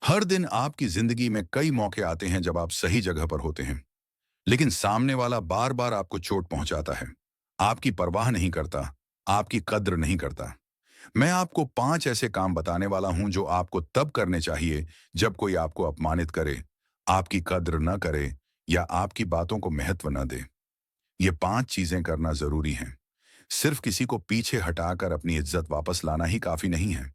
हर दिन आपकी जिंदगी में कई मौके आते हैं जब आप सही जगह पर होते हैं, लेकिन सामने वाला बार बार आपको चोट पहुंचाता है। आपकी परवाह नहीं करता, आपकी कद्र नहीं करता। मैं आपको 5 ऐसे काम बताने वाला हूं जो आपको तब करने चाहिए जब कोई आपको अपमानित करे, आपकी कद्र न करे या आपकी बातों को महत्व न दे। ये 5 चीजें करना जरूरी है। सिर्फ किसी को पीछे हटाकर अपनी इज्जत वापस लाना ही काफी नहीं है।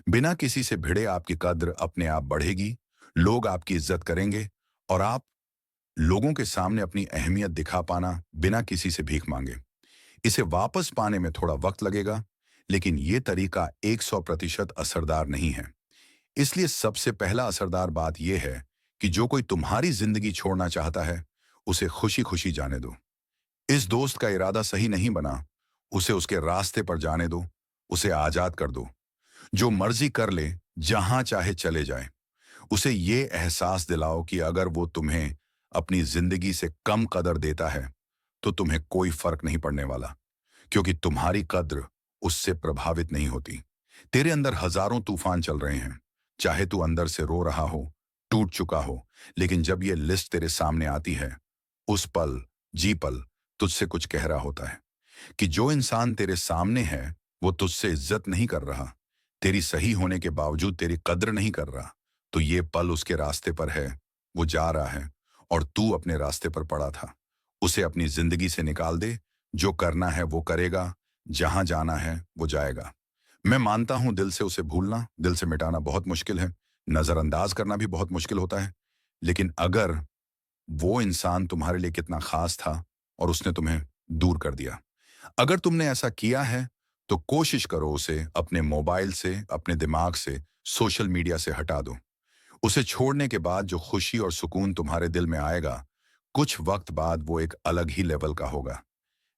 बिना किसी से भिड़े आपकी कद्र अपने आप बढ़ेगी, लोग आपकी इज्जत करेंगे और आप लोगों के सामने अपनी अहमियत दिखा पाना बिना किसी से भीख मांगे। इसे वापस पाने में थोड़ा वक्त लगेगा, लेकिन ये तरीका 100% असरदार नहीं है। इसलिए सबसे पहला असरदार बात यह है कि जो कोई तुम्हारी जिंदगी छोड़ना चाहता है, उसे खुशी खुशी जाने दो। इस दोस्त का इरादा सही नहीं बना, उसे उसके रास्ते पर जाने दो, उसे आजाद कर दो। जो मर्जी कर ले, जहां चाहे चले जाए। उसे ये एहसास दिलाओ कि अगर वो तुम्हें अपनी जिंदगी से कम कदर देता है, तो तुम्हें कोई फर्क नहीं पड़ने वाला, क्योंकि तुम्हारी कद्र उससे प्रभावित नहीं होती। तेरे अंदर हजारों तूफान चल रहे हैं, चाहे तू अंदर से रो रहा हो, टूट चुका हो, लेकिन जब ये लिस्ट तेरे सामने आती है, उस पल, जी पल, तुझसे कुछ कह रहा होता है कि जो इंसान तेरे सामने है, वो तुझसे इज्जत नहीं कर रहा, तेरी सही होने के बावजूद तेरी कद्र नहीं कर रहा। तो ये पल उसके रास्ते पर है, वो जा रहा है और तू अपने रास्ते पर पड़ा था। उसे अपनी जिंदगी से निकाल दे, जो करना है वो करेगा, जहां जाना है वो जाएगा। मैं मानता हूं दिल से उसे भूलना, दिल से मिटाना बहुत मुश्किल है, नजरअंदाज करना भी बहुत मुश्किल होता है। लेकिन अगर वो इंसान तुम्हारे लिए कितना खास था और उसने तुम्हें दूर कर दिया, अगर तुमने ऐसा किया है, तो कोशिश करो उसे अपने मोबाइल से, अपने दिमाग से, सोशल मीडिया से हटा दो। उसे छोड़ने के बाद जो खुशी और सुकून तुम्हारे दिल में आएगा, कुछ वक्त बाद वो एक अलग ही लेवल का होगा।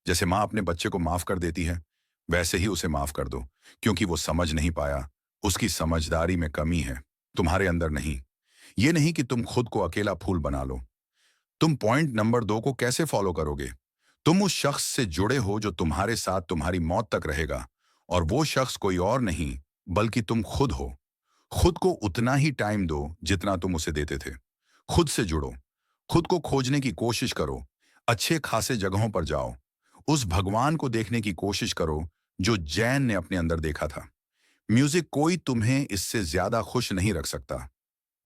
जैसे माँ अपने बच्चे को माफ कर देती है, वैसे ही उसे माफ कर दो, क्योंकि वो समझ नहीं पाया, उसकी समझदारी में कमी है, तुम्हारे अंदर नहीं। ये नहीं कि तुम खुद को अकेला फूल बना लो। तुम पॉइंट नंबर 2 को कैसे फॉलो करोगे? तुम उस शख्स से जुड़े हो जो तुम्हारे साथ तुम्हारी मौत तक रहेगा, और वो शख्स कोई और नहीं, बल्कि तुम खुद हो। खुद को उतना ही टाइम दो जितना तुम उसे देते थे। खुद से जुड़ो, खुद को खोजने की कोशिश करो, अच्छे खासे जगहों पर जाओ। उस भगवान को देखने की कोशिश करो जो जैन ने अपने अंदर देखा था। म्यूजिक कोई तुम्हें इससे ज्यादा खुश नहीं रख सकता।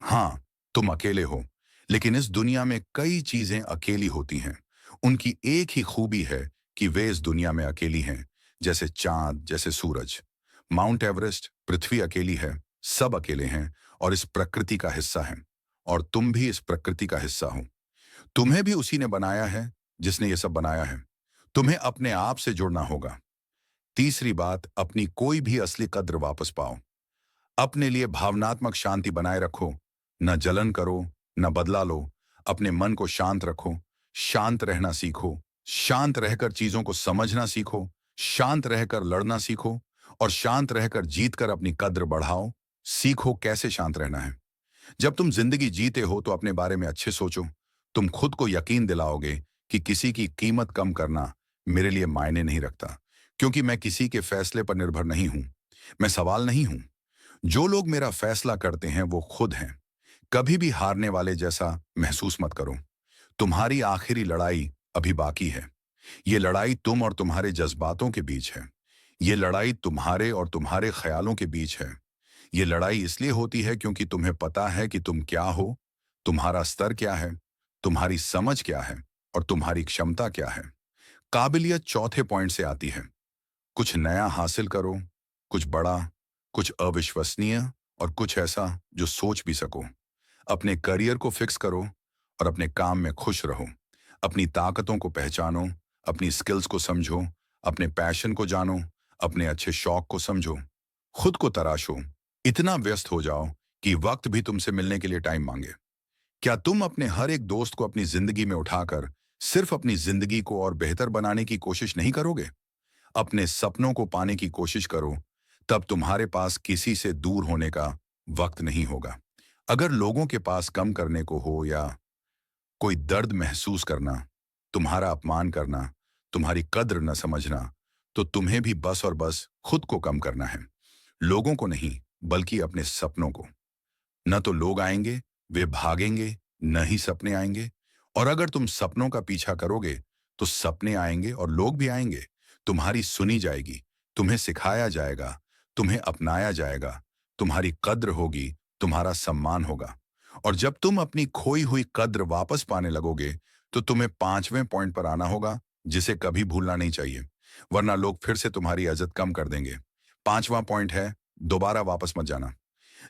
हाँ, तुम अकेले हो, लेकिन इस दुनिया में कई चीजें अकेली होती हैं। उनकी एक ही खूबी है कि वे इस दुनिया में अकेली हैं, जैसे चांद, जैसे सूरज। माउंट एवरेस्ट, पृथ्वी अकेली है, सब अकेले हैं और इस प्रकृति का हिस्सा हैं। और तुम भी इस प्रकृति का हिस्सा हो। तुम्हें भी उसी ने बनाया है जिसने ये सब बनाया है। तुम्हें अपने आप से जुड़ना होगा। तीसरी बात, अपनी कोई भी असली कद्र वापस पाओ। अपने लिए भावनात्मक शांति बनाए रखो। न जलन करो, न बदला लो। अपने मन को शांत रखो, शांत रहना सीखो। शांत रहकर चीजों को समझना सीखो, शांत रहकर लड़ना सीखो और शांत रहकर जीतकर अपनी कद्र बढ़ाओ। सीखो कैसे शांत रहना है। जब तुम जिंदगी जीते हो तो अपने बारे में अच्छे सोचो। तुम खुद को यकीन दिलाओगे कि किसी की कीमत कम करना मेरे लिए मायने नहीं रखता, क्योंकि मैं किसी के फैसले पर निर्भर नहीं हूं। मैं सवाल नहीं हूं। जो लोग मेरा फैसला करते हैं वो खुद हैं। कभी भी हारने वाले जैसा महसूस मत करो। तुम्हारी आखिरी लड़ाई अभी बाकी है। ये लड़ाई तुम और तुम्हारे जज्बातों के बीच है। ये लड़ाई तुम्हारे और तुम्हारे ख्यालों के बीच है। ये लड़ाई इसलिए होती है क्योंकि तुम्हें पता है कि तुम क्या हो, तुम्हारा स्तर क्या है, तुम्हारी समझ क्या है और तुम्हारी क्षमता क्या है। काबिलियत चौथे पॉइंट से आती है। कुछ नया हासिल करो, कुछ बड़ा, कुछ अविश्वसनीय और कुछ ऐसा जो सोच भी सको। अपने करियर को फिक्स करो और अपने काम में खुश रहो। अपनी ताकतों को पहचानो, अपनी स्किल्स को समझो, अपने पैशन को जानो, अपने अच्छे शौक को समझो। खुद को तराशो, इतना व्यस्त हो जाओ कि वक्त भी तुमसे मिलने के लिए टाइम मांगे। क्या तुम अपने हर एक दोस्त को अपनी जिंदगी में उठाकर सिर्फ अपनी जिंदगी को और बेहतर बनाने की कोशिश नहीं करोगे? अपने सपनों को पाने की कोशिश करो, तब तुम्हारे पास किसी से दूर होने का वक्त नहीं होगा। अगर लोगों के पास कम करने को हो या कोई दर्द महसूस करना, तुम्हारा अपमान करना, तुम्हारी कद्र न समझना, तो तुम्हें भी बस और बस खुद को कम करना है। लोगों को नहीं, बल्कि अपने सपनों को। न तो लोग आएंगे, वे भागेंगे, न ही सपने आएंगे। और अगर तुम सपनों का पीछा करोगे तो सपने आएंगे और लोग भी आएंगे। तुम्हारी सुनी जाएगी, तुम्हें सिखाया जाएगा, तुम्हें अपनाया जाएगा, तुम्हारी कद्र होगी, तुम्हारा सम्मान होगा। और जब तुम अपनी खोई हुई कद्र वापस पाने लगोगे तो तुम्हें 5वें पॉइंट पर आना होगा, जिसे कभी भूलना नहीं चाहिए, वरना लोग फिर से तुम्हारी इज्जत कम कर देंगे। 5वां पॉइंट है, दोबारा वापस मत जाना।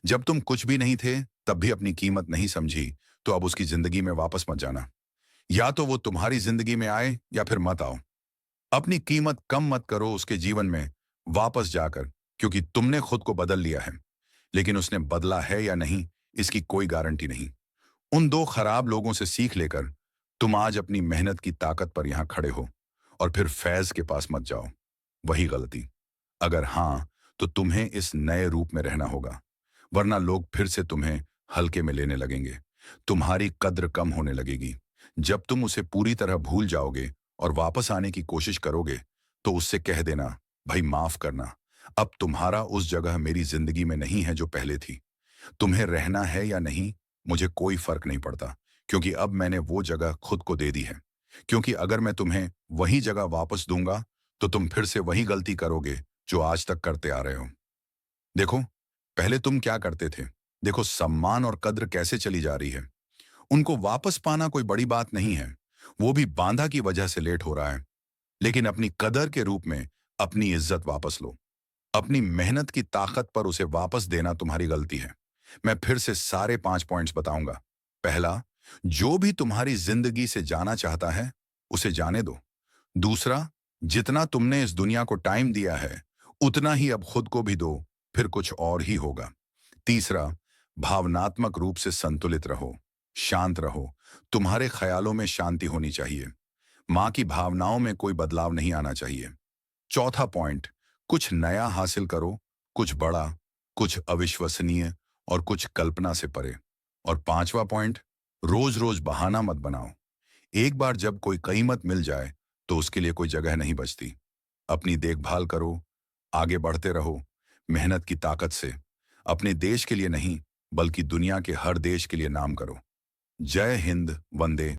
जब तुम कुछ भी नहीं थे तब भी अपनी कीमत नहीं समझी, तो अब उसकी जिंदगी में वापस मत जाना। या तो वो तुम्हारी जिंदगी में आए या फिर मत आओ। अपनी कीमत कम मत करो उसके जीवन में वापस जाकर, क्योंकि तुमने खुद को बदल लिया है, लेकिन उसने बदला है या नहीं इसकी कोई गारंटी नहीं। उन 2 खराब लोगों से सीख लेकर तुम आज अपनी मेहनत की ताकत पर यहां खड़े हो, और फिर फैज के पास मत जाओ। वही गलती। अगर हां, तो तुम्हें इस नए रूप में रहना होगा, वरना लोग फिर से तुम्हें हल्के में लेने लगेंगे। तुम्हारी कद्र कम होने लगेगी। जब तुम उसे पूरी तरह भूल जाओगे और वापस आने की कोशिश करोगे, तो उससे कह देना, भाई माफ करना, अब तुम्हारा उस जगह मेरी जिंदगी में नहीं है जो पहले थी। तुम्हें रहना है या नहीं, मुझे कोई फर्क नहीं पड़ता, क्योंकि अब मैंने वो जगह खुद को दे दी है। क्योंकि अगर मैं तुम्हें वही जगह वापस दूंगा तो तुम फिर से वही गलती करोगे जो आज तक करते आ रहे हो। देखो, पहले तुम क्या करते थे। देखो सम्मान और कद्र कैसे चली जा रही है। उनको वापस पाना कोई बड़ी बात नहीं है, वो भी बांधा की वजह से लेट हो रहा है। लेकिन अपनी कदर के रूप में अपनी इज्जत वापस लो। अपनी मेहनत की ताकत पर उसे वापस देना तुम्हारी गलती है। मैं फिर से सारे 5 पॉइंट्स बताऊंगा। पहला, जो भी तुम्हारी जिंदगी से जाना चाहता है उसे जाने दो। दूसरा, जितना तुमने इस दुनिया को टाइम दिया है उतना ही अब खुद को भी दो, फिर कुछ और ही होगा। तीसरा, भावनात्मक रूप से संतुलित रहो, शांत रहो। तुम्हारे ख्यालों में शांति होनी चाहिए, माँ की भावनाओं में कोई बदलाव नहीं आना चाहिए। चौथा पॉइंट, कुछ नया हासिल करो, कुछ बड़ा, कुछ अविश्वसनीय और कुछ कल्पना से परे। और 5वां पॉइंट, रोज रोज बहाना मत बनाओ। एक बार जब कोई कीमत मिल जाए तो उसके लिए कोई जगह नहीं बचती। अपनी देखभाल करो, आगे बढ़ते रहो, मेहनत की ताकत से। अपने देश के लिए नहीं, बल्कि दुनिया के हर देश के लिए नाम करो। जय हिंद, वंदे